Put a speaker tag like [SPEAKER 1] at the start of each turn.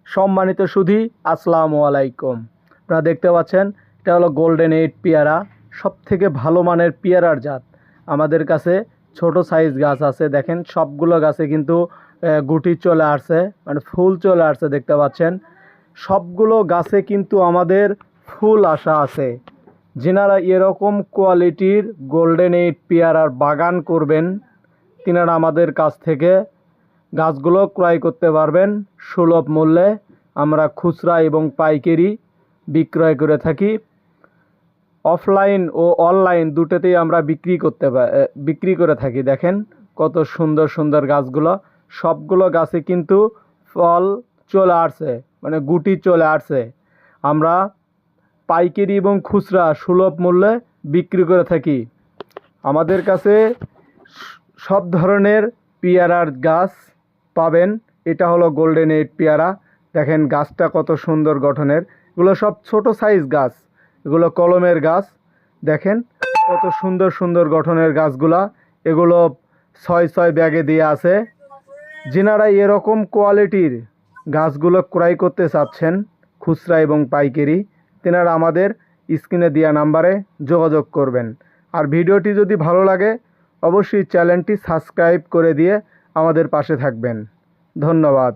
[SPEAKER 1] সম্মানিত সুধী, আসসালামু আলাইকুম। আপনারা দেখতে পাচ্ছেন এটা হলো গোল্ডেন 8 পেয়ারা, সব থেকে ভালো মানের পেয়ারার জাত। আমাদের কাছে ছোট সাইজ গাছ আছে, দেখেন সবগুলো গাছে কিন্তু গুটি চলে আসছে, মানে ফুল চলে আসছে। দেখতে পাচ্ছেন সবগুলো গাছে কিন্তু আমাদের ফুল আসা আছে। যিনারা এরকম কোয়ালিটির গোল্ডেন 8 পেয়ারার বাগান করবেন, তিনারা আমাদের কাছ থেকে গাছগুলো ক্রয় করতে পারবেন সুলভ মূল্যে। আমরা খুচরা এবং পাইকারি বিক্রয় করে থাকি। অফলাইন ও অনলাইন দুটোতেই আমরা বিক্রি করে থাকি। দেখেন কত সুন্দর সুন্দর গাছগুলো, সবগুলো গাছে কিন্তু ফল চলে আসছে, মানে গুটি চলে আসছে। আমরা পাইকারি এবং খুচরা সুলভ মূল্যে বিক্রি করে থাকি। আমাদের কাছে সব ধরনের পেয়ারার গাছ পাবেন। এটা হলো গোল্ডেন 8 পেয়ারা। দেখেন গাছটা কত সুন্দর গঠনের। এগুলো সব ছোট সাইজ গাছ, এগুলো কলমের গাছ। দেখেন কত সুন্দর সুন্দর গঠনের গাছগুলা। এগুলো 6 ব্যাগে দিয়ে আছে। যিনারা এরকম কোয়ালিটির গাছগুলো ক্রয় করতে চাচ্ছেন খুচরা এবং পাইকারি, তেনারা আমাদের স্ক্রিনে দেওয়া নাম্বারে যোগাযোগ করবেন। আর ভিডিওটি যদি ভালো লাগে অবশ্যই চ্যানেলটি সাবস্ক্রাইব করে দিয়ে আমাদের পাশে থাকবেন। ধন্যবাদ।